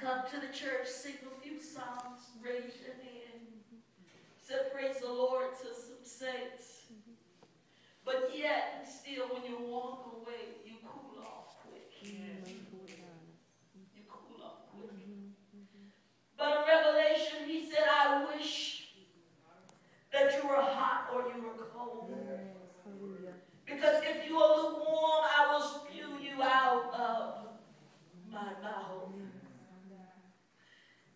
Come to the church, sing a few songs, raise your hand. Say praise the Lord to some saints. But yet, still, when you walk away, you cool off quick. You cool off quick. But in Revelation, he said, I wish that you were hot or you were cold. Because if you are lukewarm, I will spew you out of my mouth.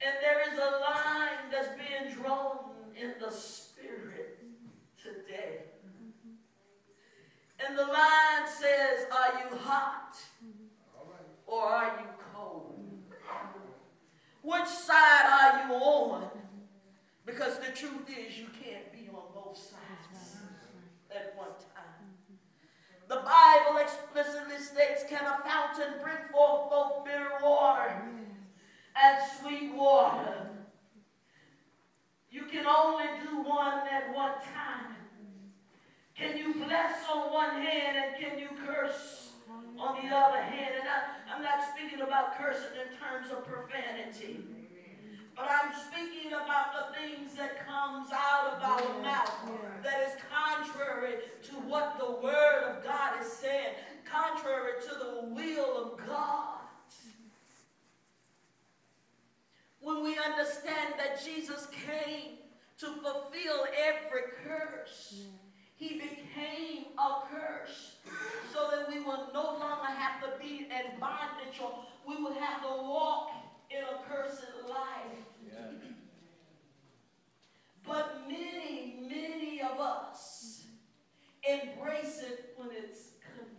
And there is a line that's being drawn in the spirit today. And the line says, are you hot or are you cold? Which side are you on? Because the truth is you can't be on both sides at one time. The Bible explicitly states, can a fountain bring forth both bitter water and sweet water? You can only do one at one time. Can you bless on one hand and can you curse on the other hand? And I'm not speaking about cursing in terms of profanity, but I'm speaking about the things that comes out of our mouth that is contrary to what the Word of God is saying, contrary to the will of God. When we understand that Jesus came to fulfill every curse, he became a curse so that we will no longer have to be in bondage, or we will have to walk in a cursed life. But many of us embrace it when it's convenient.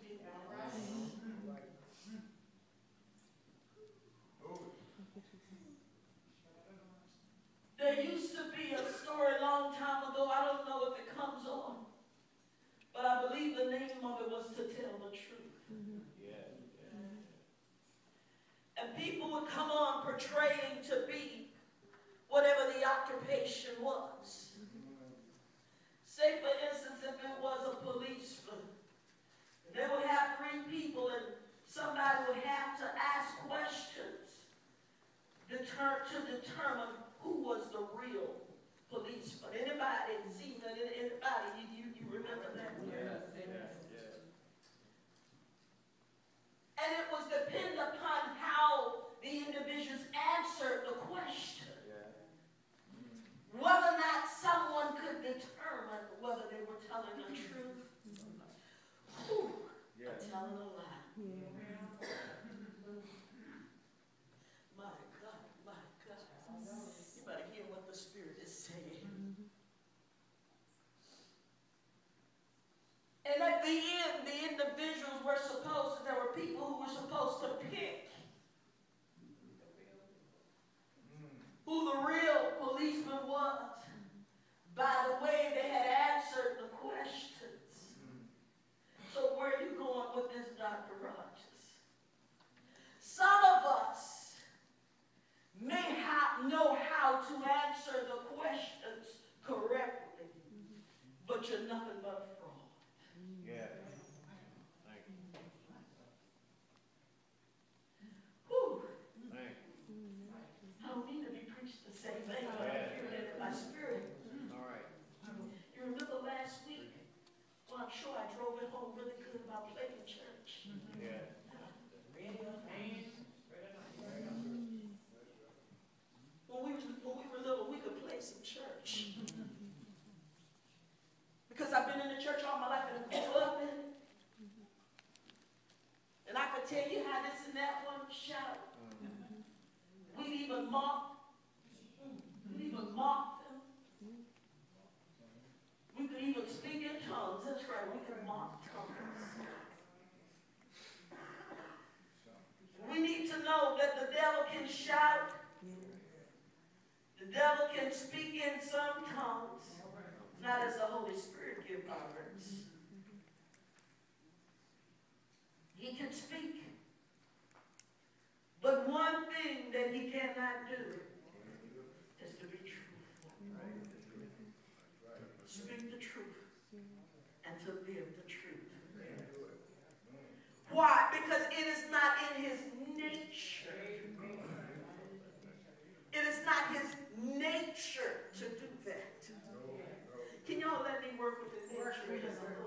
There used to be a story a long time ago, I don't know if it comes on, but I believe the name of it was To Tell the Truth. And people would come on portraying to be whatever the occupation was. Say, for instance, if it was a policeman, they would have 3 people and somebody would have to ask questions to determine who was the real policeman. Anybody seen that? Anybody? You remember that? And it was dependent upon how the individuals answered the question. Whether or not someone could determine whether they were telling the truth or telling a lie. My God, my God. You better hear what the Spirit is saying. And at the end, the individuals were there were people who were supposed to pick who the real policeman was by the way they had answered the questions. So where are you going with this, Dr. Rogers? Some of us may know how to answer the questions correctly, but you're nothing but a fraud. Yeah. Whew. I don't need to be preached the same thing, but I'm hearing it in my spirit. All right. You remember last week? Well, I'm sure I drove it home really good about playing church. Yeah. When we were little, we could play some church. Because I've been in the church all my life and I grew up in it. And I could tell you how this and that one shout. We'd even mock them. We could even speak in tongues. That's right, we could mock tongues. We need to know that the devil can shout. The devil can speak in some tongues, not as the Holy Spirit gives utterance. He can speak. But one thing that he cannot do is to be truthful. Speak the truth and to live the truth. Why? Because it is not in his nature nature to do that. Can y'all let me work with the nature?